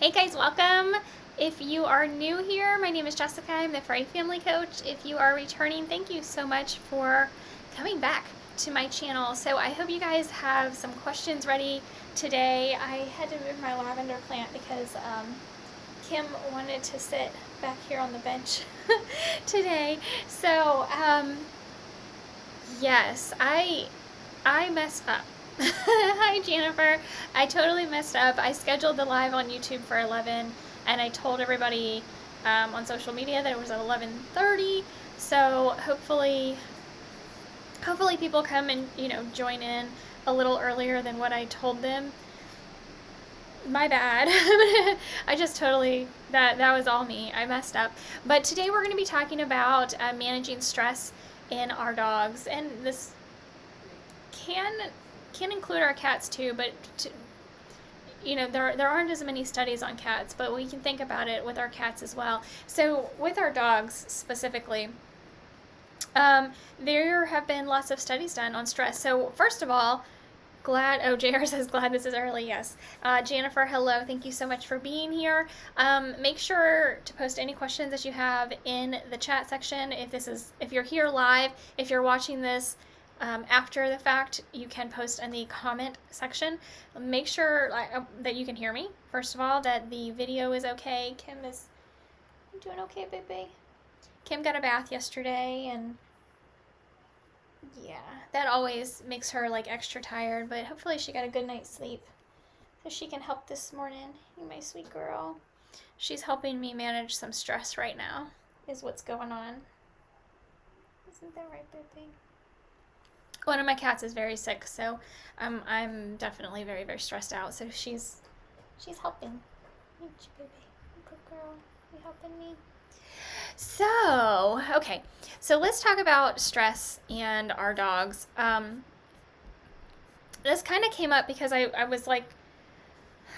Hey guys, welcome. If you are new here, my name is Jessica. I'm the Furry Family Coach. If you are returning, thank you so much for coming back to my channel. So I hope you guys have some questions ready today. I had to move my lavender plant because Kim wanted to sit back here on the bench today. So yes, I messed up. Hi, Jennifer. I totally messed up. I scheduled the live on YouTube for 11, and I told everybody on social media that it was at 11:30. So hopefully people come and join in a little earlier than what I told them. My bad. I just totally that was all me. I messed up. But today we're going to be talking about managing stress in our dogs, and this can include our cats too, but there aren't as many studies on cats, but we can think about it with our cats as well. So with our dogs specifically, there have been lots of studies done on stress. So first of all, JR says glad this is early. Yes. Jennifer, hello. Thank you so much for being here. Make sure to post any questions that you have in the chat section. If you're here live, if you're watching this after the fact, you can post in the comment section. Make sure that you can hear me, first of all, that the video is okay. Kim is doing okay, baby. Kim got a bath yesterday, and yeah, that always makes her like extra tired, but hopefully she got a good night's sleep so she can help this morning. You my sweet girl. She's helping me manage some stress right now, is what's going on. Isn't that right, baby? One of my cats is very sick, so I'm definitely very, very stressed out. So she's helping. Thank you, baby. Good girl. You helping me? So, okay. So let's talk about stress and our dogs. This kind of came up because I was like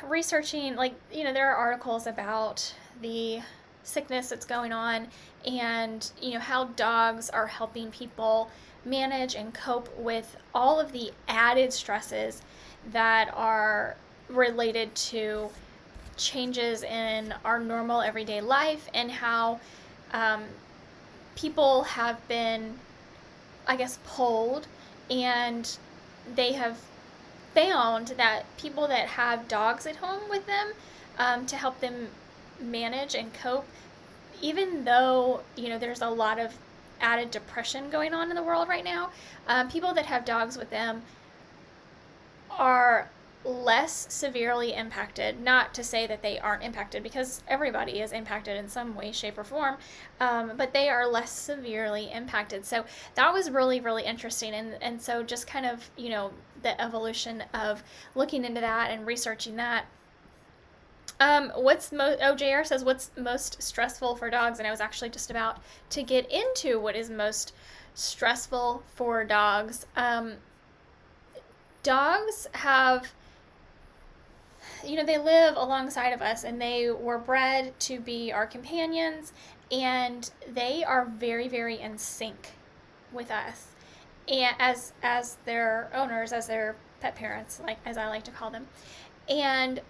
researching, there are articles about the sickness that's going on, and how dogs are helping people manage and cope with all of the added stresses that are related to changes in our normal everyday life, and how people have been, I guess, polled, and they have found that people that have dogs at home with them to help them manage and cope, even though there's a lot of added depression going on in the world right now, people that have dogs with them are less severely impacted. Not to say that they aren't impacted, because everybody is impacted in some way, shape, or form, but they are less severely impacted. So that was really, really interesting, and so just kind of the evolution of looking into that and researching that. JR says, what's most stressful for dogs? And I was actually just about to get into what is most stressful for dogs. Dogs have, they live alongside of us, and they were bred to be our companions, and they are very, very in sync with us, and as their owners, as their pet parents, as I like to call them. And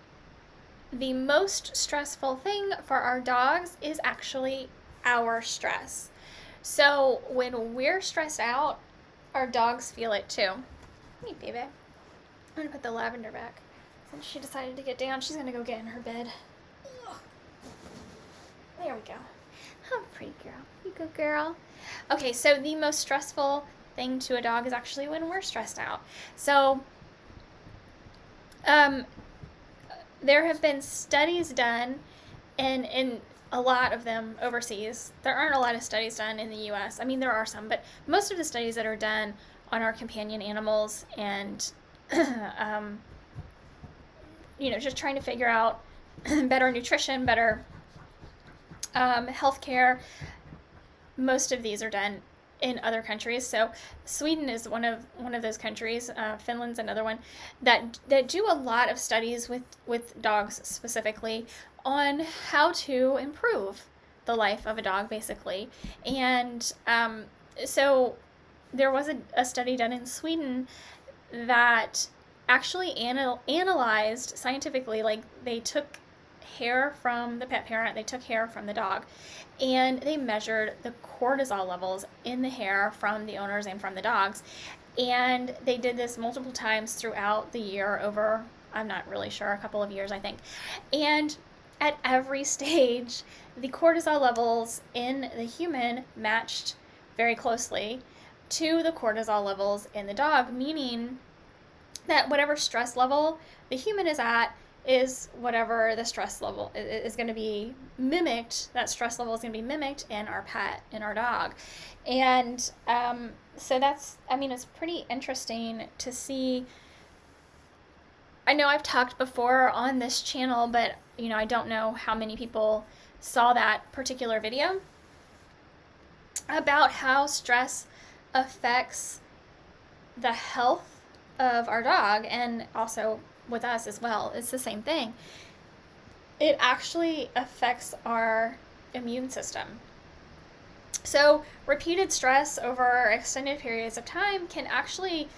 the most stressful thing for our dogs is actually our stress. So when we're stressed out, our dogs feel it too. Hey, baby. I'm gonna put the lavender back. Since she decided to get down, she's gonna go get in her bed. There we go. Oh, pretty girl. You good girl. Okay, so the most stressful thing to a dog is actually when we're stressed out. So, there have been studies done, and in a lot of them overseas. There aren't a lot of studies done in the US. I mean, there are some, but most of the studies that are done on our companion animals, and just trying to figure out better nutrition, better healthcare. Most of these are done in other countries. So Sweden is one of those countries. Finland's another one that do a lot of studies with dogs specifically on how to improve the life of a dog, basically. And so there was a study done in Sweden that actually analyzed scientifically, they took hair from the pet parent, they took hair from the dog, and they measured the cortisol levels in the hair from the owners and from the dogs. And they did this multiple times throughout the year, over, I'm not really sure, a couple of years, I think. And at every stage, the cortisol levels in the human matched very closely to the cortisol levels in the dog, meaning that whatever stress level the human is at is whatever the stress level is going to be mimicked. That stress level is going to be mimicked in our pet, in our dog. And so that's, I mean, it's pretty interesting to see. I know I've talked before on this channel, but I don't know how many people saw that particular video about how stress affects the health of our dog, and also with us as well. It's the same thing. It actually affects our immune system. So repeated stress over extended periods of time can actually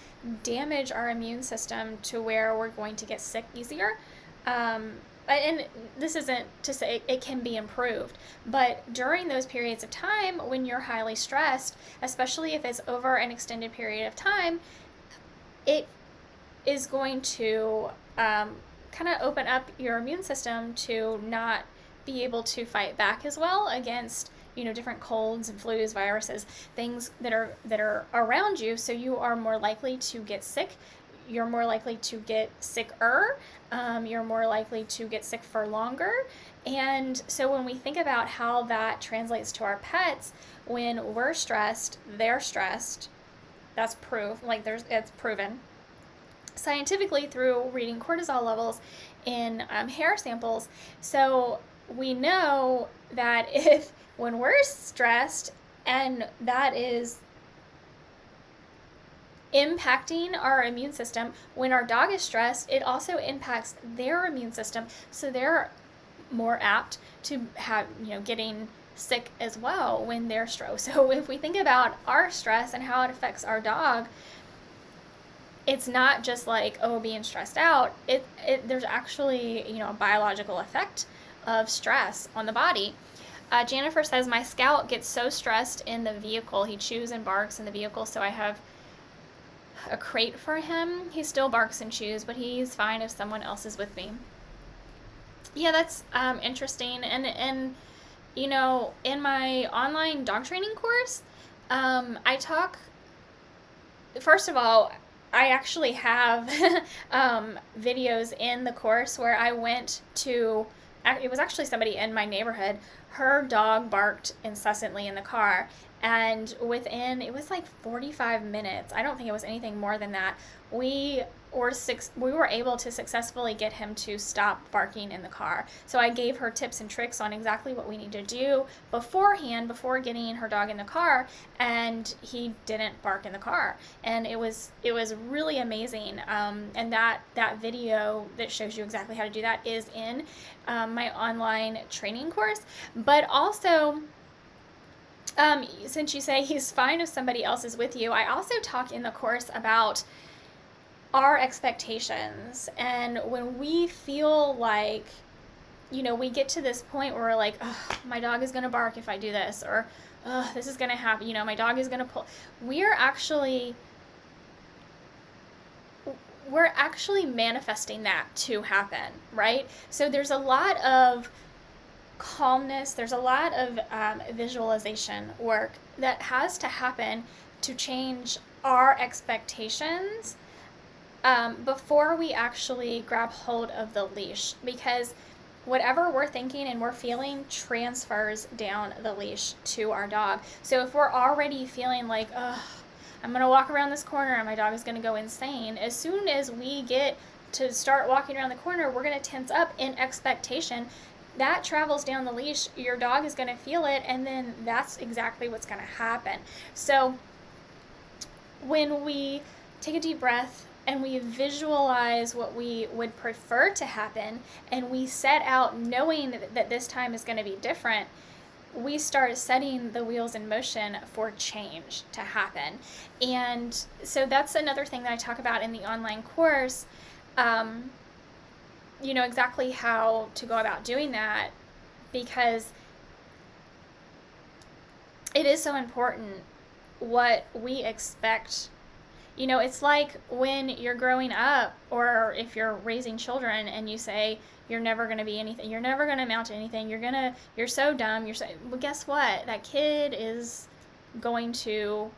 damage our immune system to where we're going to get sick easier. And this isn't to say it can be improved, but during those periods of time when you're highly stressed, especially if it's over an extended period of time, it is going to kind of open up your immune system to not be able to fight back as well against different colds and flus, viruses, things that are around you. So you are more likely to get sick. You're more likely to get sicker. You're more likely to get sick for longer. And so when we think about how that translates to our pets, when we're stressed, they're stressed. That's proof. It's proven scientifically through reading cortisol levels in hair samples. So we know that when we're stressed and that is impacting our immune system, when our dog is stressed, it also impacts their immune system. So they're more apt to have, getting sick as well when they're stressed. So if we think about our stress and how it affects our dog, it's not just like, being stressed out. There's actually, a biological effect of stress on the body. Jennifer says, my Scout gets so stressed in the vehicle. He chews and barks in the vehicle, so I have a crate for him. He still barks and chews, but he's fine if someone else is with me. Yeah, that's interesting. And in my online dog training course, I talk, first of all, I actually have videos in the course where I went to, it was actually somebody in my neighborhood. Her dog barked incessantly in the car, and it was like 45 minutes. I don't think it was anything more than that. We were able to successfully get him to stop barking in the car. So I gave her tips and tricks on exactly what we need to do beforehand, before getting her dog in the car, and he didn't bark in the car. And it was really amazing. And that video that shows you exactly how to do that is in my online training course. But also, since you say he's fine if somebody else is with you, I also talk in the course about our expectations. And when we feel like, we get to this point where we're like, oh, my dog is going to bark if I do this, or oh, this is going to happen, my dog is going to pull. We're actually manifesting that to happen, right? So there's a lot of calmness, there's a lot of visualization work that has to happen to change our expectations before we actually grab hold of the leash, because whatever we're thinking and we're feeling transfers down the leash to our dog. So if we're already feeling like, I'm going to walk around this corner and my dog is going to go insane, as soon as we get to start walking around the corner, we're going to tense up in expectation. That travels down the leash, your dog is going to feel it, and then that's exactly what's going to happen. So when we take a deep breath and we visualize what we would prefer to happen, and we set out knowing that this time is going to be different, we start setting the wheels in motion for change to happen. And so that's another thing that I talk about in the online course. exactly how to go about doing that, because it is so important what we expect. It's like when you're growing up, or if you're raising children and you say you're never going to be anything, you're never going to amount to anything, you're so dumb, well, guess what? That kid is going to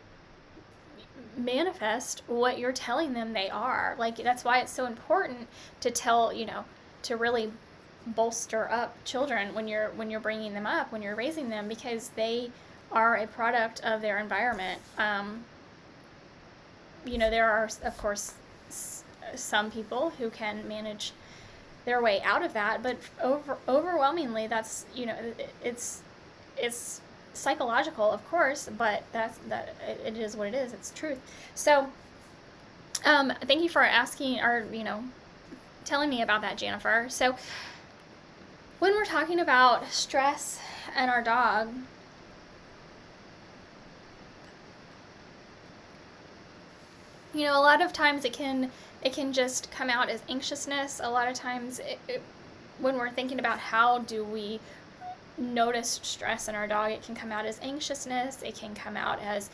manifest what you're telling them they are. Like, that's why it's so important to tell, to really bolster up children when you're bringing them up, when you're raising them, because they are a product of their environment. There are, of course, some people who can manage their way out of that, but overwhelmingly, that's, it's psychological, of course, but it is what it is. It's truth. So, thank you for asking, or telling me about that, Jennifer. So, when we're talking about stress and our dog, a lot of times it can just come out as anxiousness. A lot of times, when we're thinking about how do we notice stress in our dog, it can come out as anxiousness. It can come out as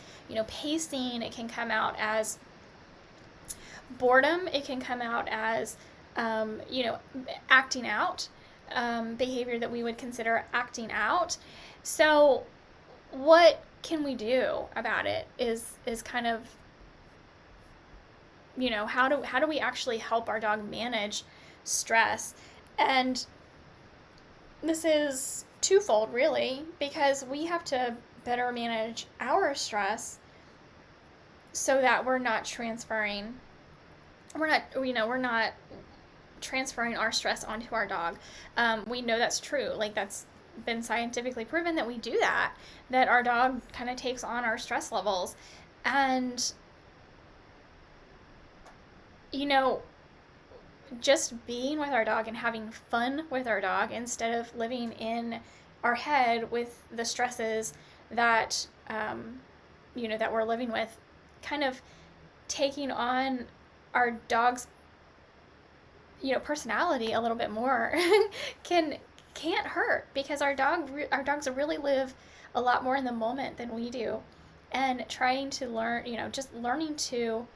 pacing. It can come out as boredom. It can come out as acting out, behavior that we would consider acting out. So what can we do about it is kind of, how do we actually help our dog manage stress? And this is twofold, really, because we have to better manage our stress so that we're not transferring our stress onto our dog. We know that's true. Like, that's been scientifically proven that we do that our dog kind of takes on our stress levels. And just being with our dog and having fun with our dog, instead of living in our head with the stresses that that we're living with, kind of taking on our dog's personality a little bit more can't hurt, because our dogs really live a lot more in the moment than we do. And trying to learn, just learning to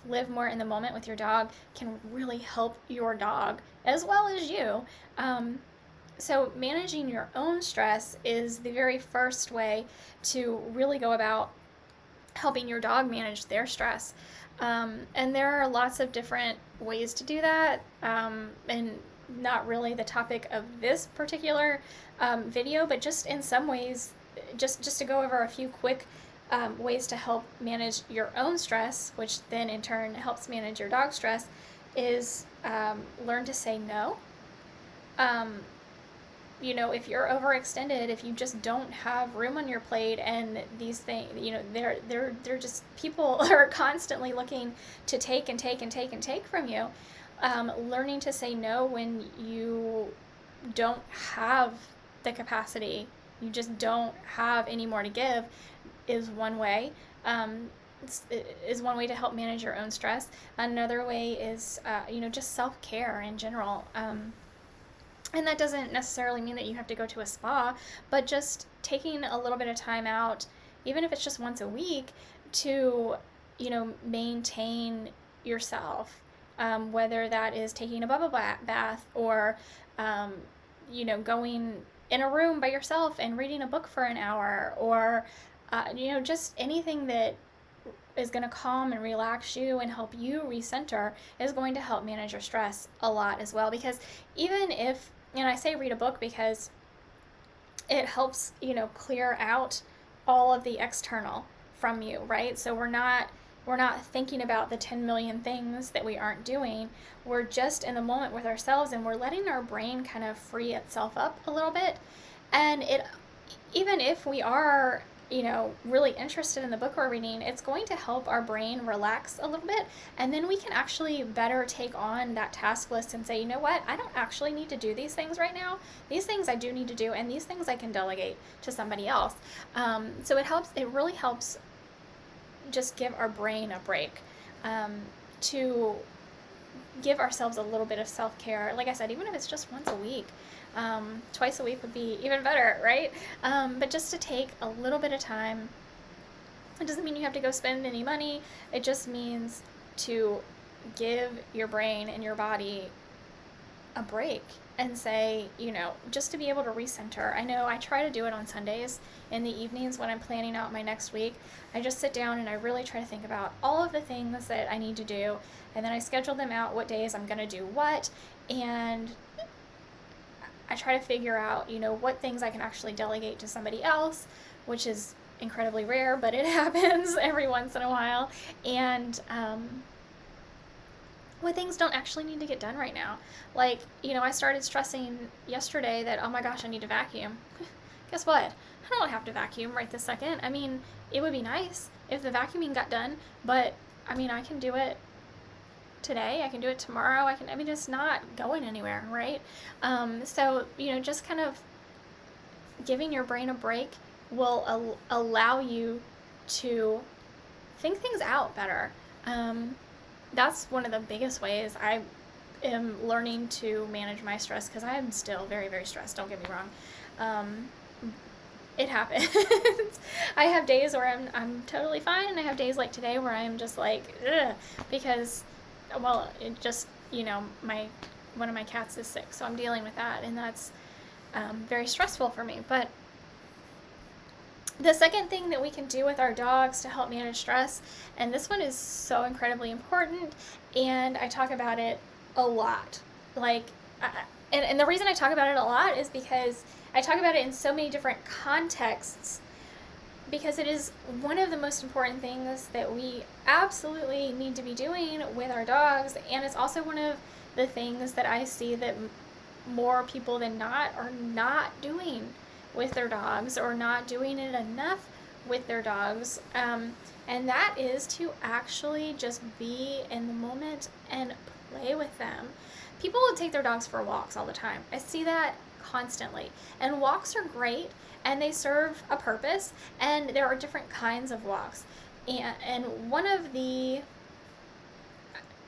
live more in the moment with your dog can really help your dog as well as you. So managing your own stress is the very first way to really go about helping your dog manage their stress. And there are lots of different ways to do that, and not really the topic of this particular video, but just in some ways, just to go over a few quick ways to help manage your own stress, which then in turn helps manage your dog's stress, is learn to say no. If you're overextended, if you just don't have room on your plate, and these things, they're just, people are constantly looking to take and take and take and take from you. Learning to say no when you don't have the capacity, you just don't have any more to give, is one way. Is one way to help manage your own stress. Another way is, just self-care in general. And that doesn't necessarily mean that you have to go to a spa, but just taking a little bit of time out, even if it's just once a week, to, maintain yourself. Whether that is taking a bubble bath, or, going in a room by yourself and reading a book for an hour, or, just anything that is going to calm and relax you and help you recenter is going to help manage your stress a lot as well. Because even if, and I say read a book because it helps, clear out all of the external from you, right? So we're not thinking about the 10 million things that we aren't doing. We're just in the moment with ourselves, and we're letting our brain kind of free itself up a little bit. And even if we are, really interested in the book we're reading, it's going to help our brain relax a little bit. And then we can actually better take on that task list and say, you know what, I don't actually need to do these things right now. These things I do need to do, and these things I can delegate to somebody else. So it really helps just give our brain a break, to give ourselves a little bit of self-care. Like I said, even if it's just once a week, twice a week would be even better, right? But just to take a little bit of time. It doesn't mean you have to go spend any money. It just means to give your brain and your body a break and say, just to be able to recenter. I know I try to do it on Sundays in the evenings when I'm planning out my next week. I just sit down and I really try to think about all of the things that I need to do, and then I schedule them out, what days I'm going to do what, and I try to figure out, what things I can actually delegate to somebody else, which is incredibly rare, but it happens every once in a while, and what things don't actually need to get done right now. Like, I started stressing yesterday that, oh my gosh, I need to vacuum. Guess what? I don't have to vacuum right this second. I mean, it would be nice if the vacuuming got done, but I can do it today. I can do it tomorrow. It's not going anywhere, right? So, just kind of giving your brain a break will allow you to think things out better. That's one of the biggest ways I am learning to manage my stress, because I am still very, very stressed, don't get me wrong. It happens. I have days where I'm totally fine, and I have days like today where I'm just like, ugh, because, it just, one of my cats is sick, so I'm dealing with that, and that's very stressful for me. But the second thing that we can do with our dogs to help manage stress, and this one is so incredibly important, and I talk about it a lot. And the reason I talk about it a lot is because I talk about it in so many different contexts, because it is one of the most important things that we absolutely need to be doing with our dogs, and it's also one of the things that I see that more people than not are not doing with their dogs, or not doing it enough with their dogs, and that is to actually just be in the moment and play with them. People will take their dogs for walks all the time. I see that constantly, and walks are great, and they serve a purpose, and there are different kinds of walks, and one of the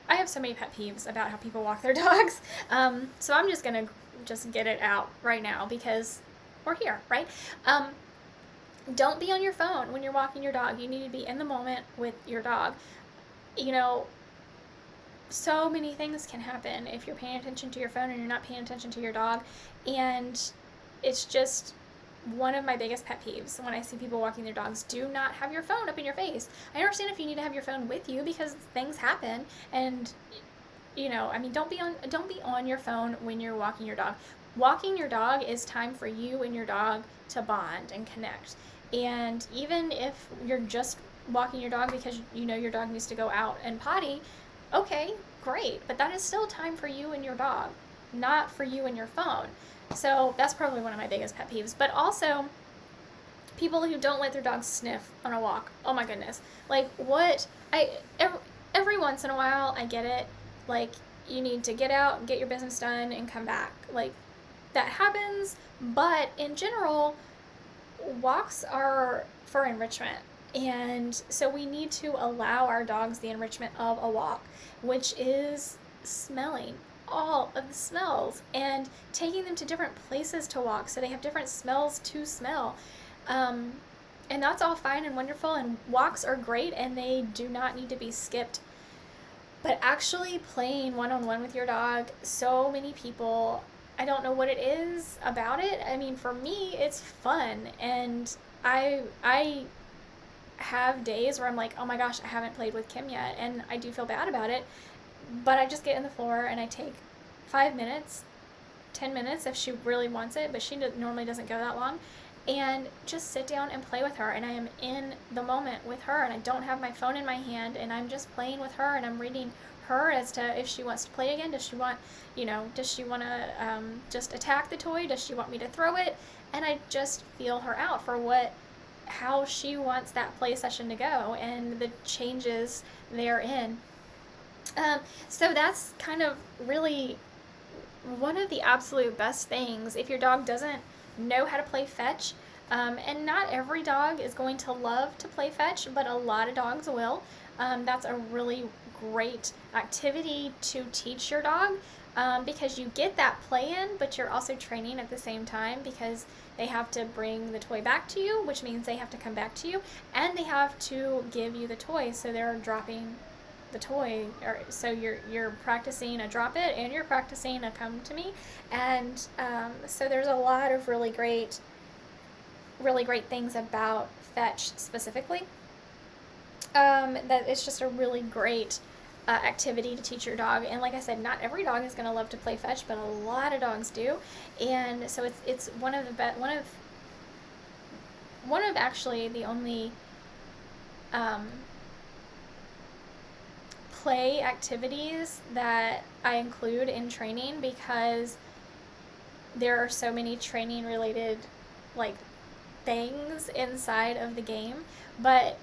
I have so many pet peeves about how people walk their dogs, so I'm just gonna get it out right now, because we're here, right? Don't be on your phone when you're walking your dog. You need to be in the moment with your dog. So many things can happen if you're paying attention to your phone and you're not paying attention to your dog, and it's just one of my biggest pet peeves when I see people walking their dogs. Do not have your phone up in your face. I understand if you need to have your phone with you because things happen, and don't be on your phone when you're walking your dog. Walking your dog is time for you and your dog to bond and connect. And even if you're just walking your dog because your dog needs to go out and potty, okay, great. But that is still time for you and your dog, not for you and your phone. So that's probably one of my biggest pet peeves. But also, people who don't let their dogs sniff on a walk. Oh my goodness. Every once in a while, I get it. You need to get out, get your business done, and come back. That happens, but in general, walks are for enrichment, and so we need to allow our dogs the enrichment of a walk, which is smelling all of the smells and taking them to different places to walk so they have different smells to smell, and that's all fine and wonderful, and walks are great and they do not need to be skipped. But actually playing one-on-one with your dog, so many people, I don't know what it is about it. For me, it's fun, and I have days where I'm like, oh my gosh, I haven't played with Kim yet, and I do feel bad about it, but I just get in the floor and I take 5 minutes, 10 minutes if she really wants it, but she normally doesn't go that long, and just sit down and play with her, and I am in the moment with her, and I don't have my phone in my hand, and I'm just playing with her, and I'm reading her as to if she wants to play again. Does she want to just attack the toy? Does she want me to throw it? And I just feel her out for how she wants that play session to go and the changes therein. So that's kind of really one of the absolute best things if your dog doesn't know how to play fetch. And not every dog is going to love to play fetch, but a lot of dogs will. That's a really great activity to teach your dog, because you get that play in, but you're also training at the same time, because they have to bring the toy back to you, which means they have to come back to you, and they have to give you the toy, so they're dropping the toy, or so you're practicing a drop it and you're practicing a come to me, and so there's a lot of really great things about fetch specifically, that it's just a really great activity to teach your dog. And like I said, not every dog is going to love to play fetch, but a lot of dogs do, and so it's one of actually the only play activities that I include in training, because there are so many training related like things inside of the game. But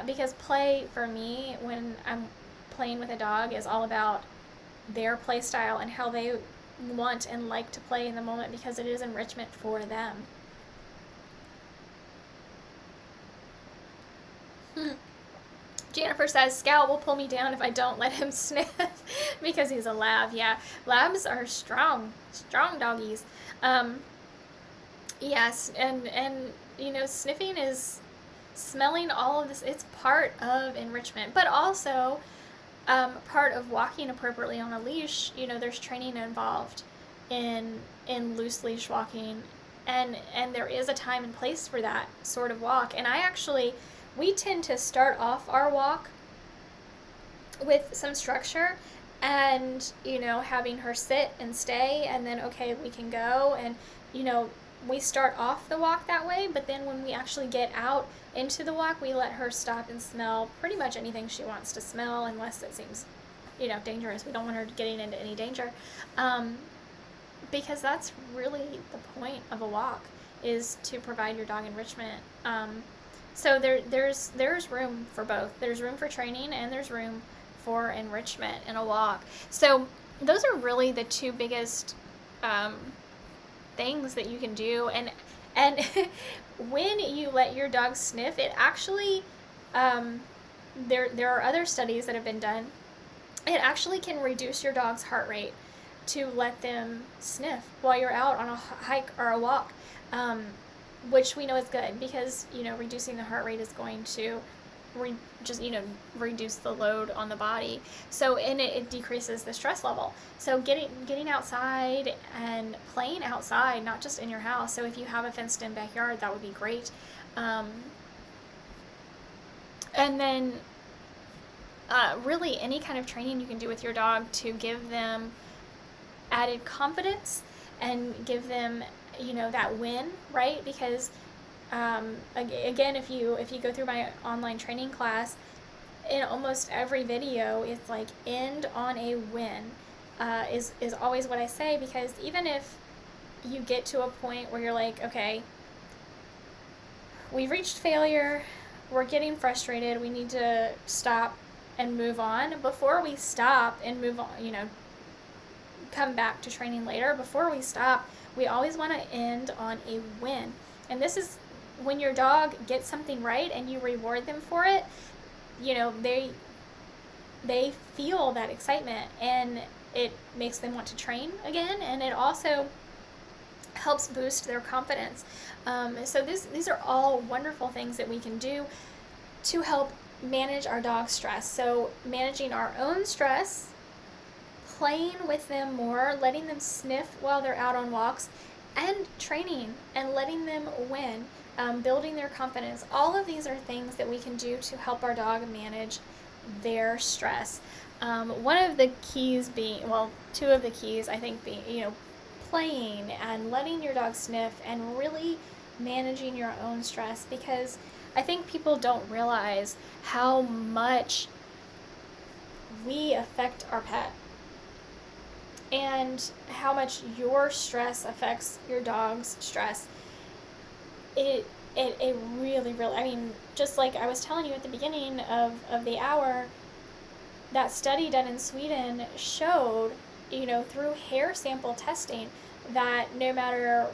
because play for me, when I'm playing with a dog, is all about their play style and how they want and like to play in the moment, because it is enrichment for them. Jennifer says, Scout will pull me down if I don't let him sniff because he's a lab. Yeah, labs are strong doggies. Yes, and sniffing is smelling all of this. It's part of enrichment, but also part of walking appropriately on a leash. There's training involved in loose leash walking, and there is a time and place for that sort of walk. And we tend to start off our walk with some structure, and having her sit and stay, and then okay, we can go, and we start off the walk that way. But then when we actually get out into the walk, we let her stop and smell pretty much anything she wants to smell, unless it seems dangerous. We don't want her getting into any danger, because that's really the point of a walk, is to provide your dog enrichment. So there's room for both. There's room for training, and there's room for enrichment in a walk. So those are really the two biggest things that you can do. And when you let your dog sniff, it actually there are other studies that have been done. It actually can reduce your dog's heart rate to let them sniff while you're out on a hike or a walk. Which we know is good, because reducing the heart rate is going to reduce the load on the body. So it decreases the stress level. So getting outside and playing outside, not just in your house. So if you have a fenced in backyard, that would be great. And then really any kind of training you can do with your dog to give them added confidence and give them that win, right? Because again, if you go through my online training class, in almost every video it's like end on a win, is always what I say. Because even if you get to a point where you're like, okay, we've reached failure, we're getting frustrated, we need to stop and move on. Before we stop and move on, come back to training later, before we stop, we always want to end on a win. And this is when your dog gets something right and you reward them for it, they feel that excitement, and it makes them want to train again, and it also helps boost their confidence. So these are all wonderful things that we can do to help manage our dog's stress. So managing our own stress, playing with them more, letting them sniff while they're out on walks, and training and letting them win, building their confidence. All of these are things that we can do to help our dog manage their stress. One of the keys being, well, two of the keys I think being, playing and letting your dog sniff, and really managing your own stress, because I think people don't realize how much we affect our pet, and how much your stress affects your dog's stress. It really, I mean, just like I was telling you at the beginning of the hour, that study done in Sweden showed, through hair sample testing, that no matter,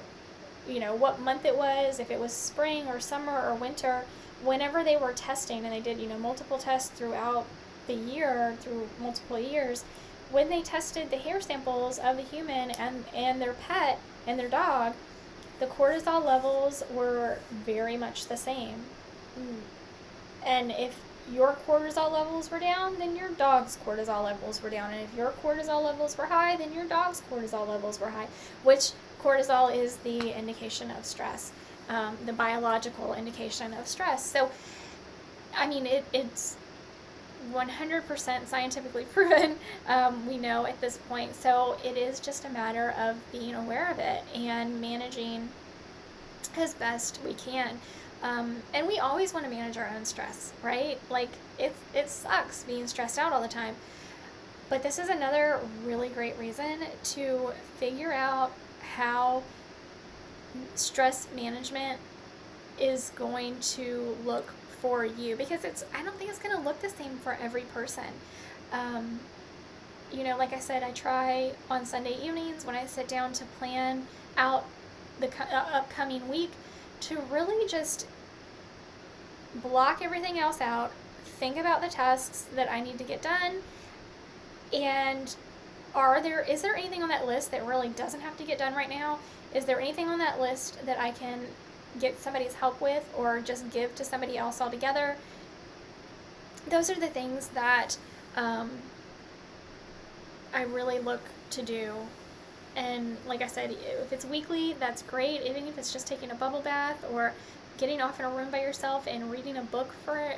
what month it was, if it was spring or summer or winter, whenever they were testing, and they did, multiple tests throughout the year, through multiple years, when they tested the hair samples of the human and their pet and their dog, the cortisol levels were very much the same. And if your cortisol levels were down, then your dog's cortisol levels were down. And if your cortisol levels were high, then your dog's cortisol levels were high, which cortisol is the indication of stress, the biological indication of stress. So, I mean, it's 100% scientifically proven, we know at this point. So it is just a matter of being aware of it and managing as best we can. And we always want to manage our own stress, right? Like, it sucks being stressed out all the time. But this is another really great reason to figure out how stress management is going to look for you, because I don't think it's going to look the same for every person. Like I said, I try on Sunday evenings when I sit down to plan out the upcoming week to really just block everything else out, think about the tasks that I need to get done, and is there anything on that list that really doesn't have to get done right now? Is there anything on that list that I can get somebody's help with, or just give to somebody else altogether? Those are the things that I really look to do. And like I said, if it's weekly, that's great. Even if it's just taking a bubble bath or getting off in a room by yourself and reading a book for,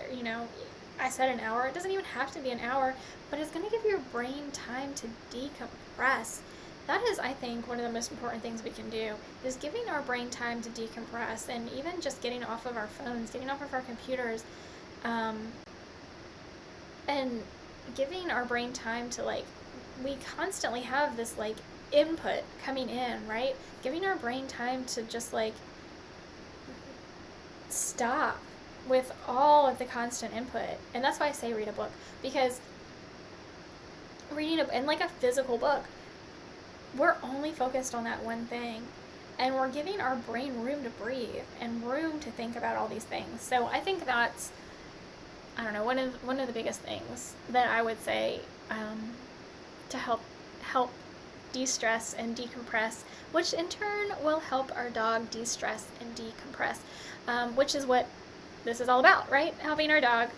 I said an hour. It doesn't even have to be an hour, but it's going to give your brain time to decompress. That is, I think, one of the most important things we can do, is giving our brain time to decompress, and even just getting off of our phones, getting off of our computers, and giving our brain time to, we constantly have this, input coming in, right? Giving our brain time to just, stop with all of the constant input. And that's why I say read a book, because reading and a physical book, we're only focused on that one thing, and we're giving our brain room to breathe and room to think about all these things. So I think that's, I don't know, one of the biggest things that I would say to help de-stress and decompress, which in turn will help our dog de-stress and decompress, which is what this is all about, right? Helping our dog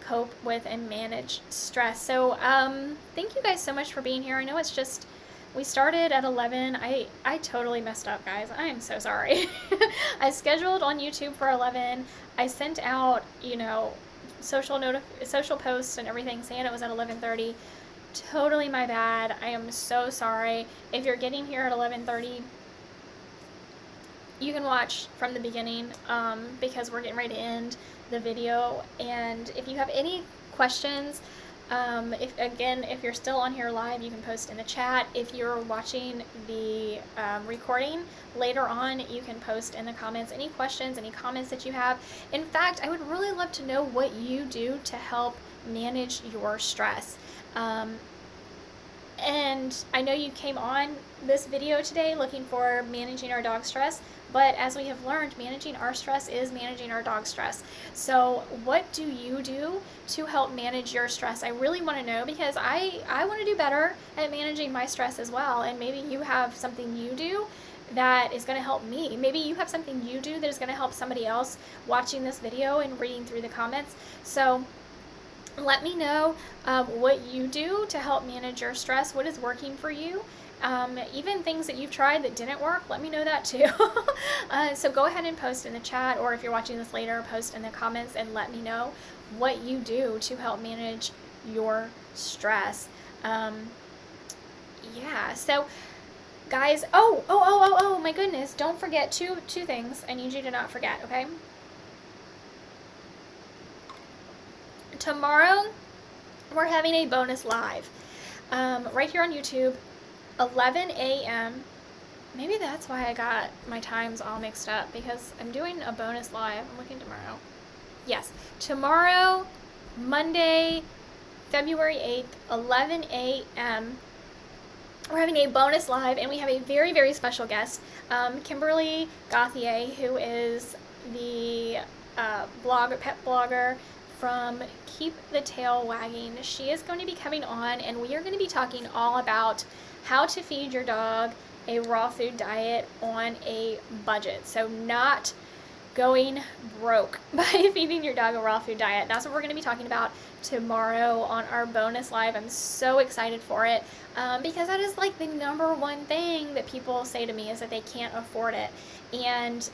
cope with and manage stress. So thank you guys so much for being here. I know it's just, we started at 11. I totally messed up, guys. I am so sorry. I scheduled on YouTube for 11. I sent out, social posts and everything saying it was at 11:30. Totally my bad. I am so sorry. If you're getting here at 11:30, you can watch from the beginning, because we're getting ready to end the video. And if you have any questions, if you're still on here live, you can post in the chat. If you're watching the recording later on, you can post in the comments any questions, any comments that you have. In fact, I would really love to know what you do to help manage your stress. And I know you came on this video today looking for managing our dog stress, but as we have learned, managing our stress is managing our dog stress. So what do you do to help manage your stress? I really want to know, because I want to do better at managing my stress as well. And maybe you have something you do that is going to help me. Maybe you have something you do that is going to help somebody else watching this video and reading through the comments. So let me know what you do to help manage your stress, what is working for you. Even things that you've tried that didn't work, let me know that too. So go ahead and post in the chat, or if you're watching this later, post in the comments and let me know what you do to help manage your stress. Yeah, so guys, oh my goodness, don't forget two things I need you to not forget, okay? Tomorrow, we're having a bonus live right here on YouTube, 11 a.m. Maybe that's why I got my times all mixed up, because I'm doing a bonus live. I'm looking tomorrow. Yes, tomorrow, Monday, February 8th, 11 a.m. We're having a bonus live, and we have a very, very special guest, Kimberly Gauthier, who is the pet blogger from Keep the Tail Wagging. She is going to be coming on, and we are going to be talking all about how to feed your dog a raw food diet on a budget. So not going broke by feeding your dog a raw food diet. That's what we're going to be talking about tomorrow on our bonus live. I'm so excited for it because that is like the number one thing that people say to me is that they can't afford it. And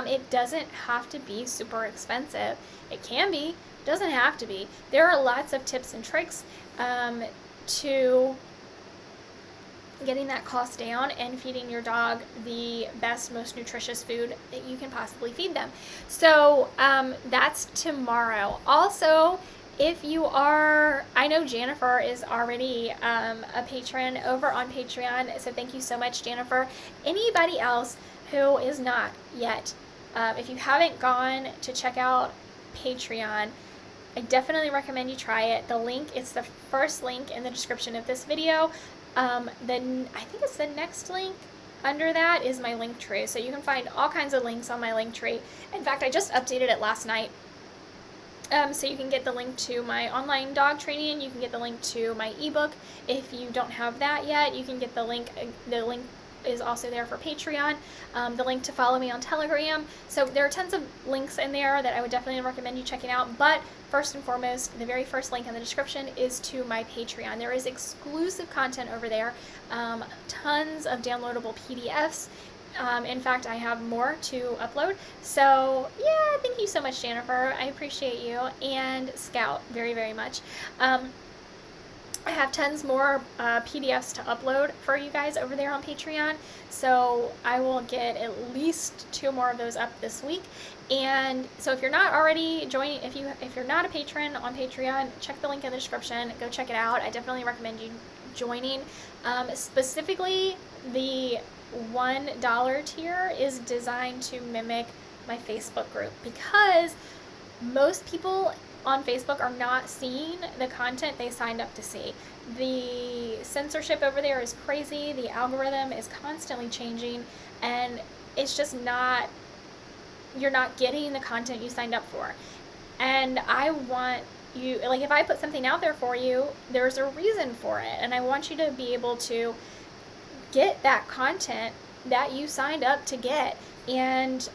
it doesn't have to be super expensive. It can be, doesn't have to be. There are lots of tips and tricks to getting that cost down and feeding your dog the best, most nutritious food that you can possibly feed them. So that's tomorrow. Also, if you are, I know Jennifer is already a patron over on Patreon, so thank you so much, Jennifer. Anybody else who is not yet, if you haven't gone to check out Patreon, I definitely recommend you try it. The link, it's the first link in the description of this video. Then I think it's the next link under that is my link tree. So you can find all kinds of links on my link tree. In fact, I just updated it last night. So you can get the link to my online dog training. You can get the link to my ebook. If you don't have that yet, you can get the link. The link is also there for Patreon. The link to follow me on Telegram. So there are tons of links in there that I would definitely recommend you checking out. But first and foremost, the very first link in the description is to my Patreon. There is exclusive content over there, tons of downloadable PDFs. In fact, I have more to upload. So yeah, thank you so much, Jennifer. I appreciate you, and Scout very, very much. I have tons more PDFs to upload for you guys over there on Patreon, so I will get at least 2 more of those up this week. And so if you're not already joining, if you're not a patron on Patreon, check the link in the description. Go check it out. I definitely recommend you joining. Specifically, the $1 tier is designed to mimic my Facebook group, because most people on Facebook are not seeing the content they signed up to see. The censorship over there is crazy. The algorithm is constantly changing, and it's just not, you're not getting the content you signed up for. And I want you, like, if I put something out there for you, there's a reason for it, and I want you to be able to get that content that you signed up to get. And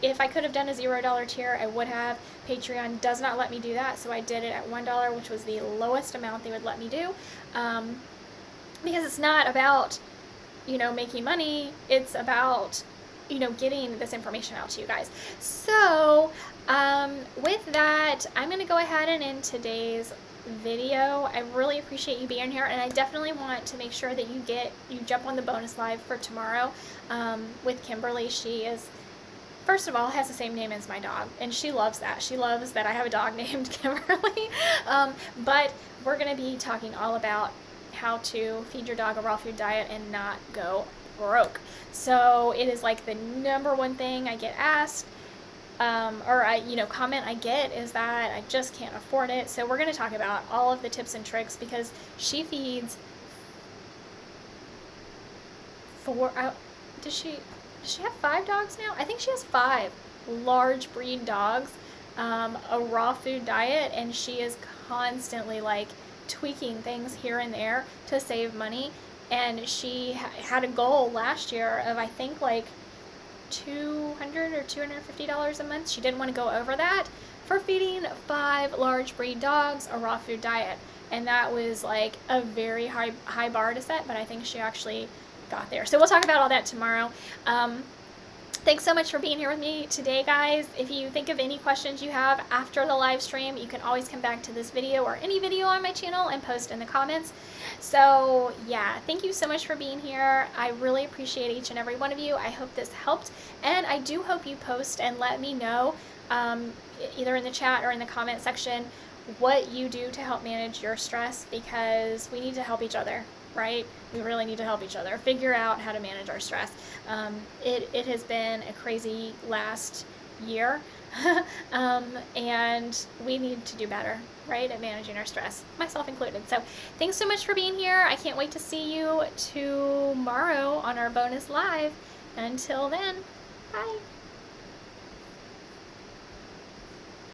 if I could have done a $0 tier, I would have. Patreon does not let me do that, so I did it at $1, which was the lowest amount they would let me do, because it's not about, you know, making money. It's about, you know, getting this information out to you guys. So with that, I'm going to go ahead and end today's video. I really appreciate you being here, and I definitely want to make sure that you jump on the bonus live for tomorrow with Kimberly. She is, first of all, has the same name as my dog, and she loves that. She loves that I have a dog named Kimberly. But we're going to be talking all about how to feed your dog a raw food diet and not go broke. So it is like the number one thing I get asked, or comment I get, is that I just can't afford it. So we're going to talk about all of the tips and tricks, because she feeds 4, does she have 5 dogs now? I think she has 5 large breed dogs, a raw food diet, and she is constantly like tweaking things here and there to save money. And she had a goal last year of, I think, like $200 or $250 a month. She didn't want to go over that for feeding 5 large breed dogs a raw food diet, and that was like a very high bar to set, but I think she actually got there. So we'll talk about all that tomorrow. Thanks so much for being here with me today, guys. If you think of any questions you have after the live stream, you can always come back to this video or any video on my channel and post in the comments. So yeah, thank you so much for being here. I really appreciate each and every one of you. I hope this helped, and I do hope you post and let me know, either in the chat or in the comment section, what you do to help manage your stress, because we need to help each other, right? We really need to help each other figure out how to manage our stress. It has been a crazy last year, and we need to do better, right, at managing our stress, myself included. So thanks so much for being here. I can't wait to see you tomorrow on our bonus live. Until then, bye.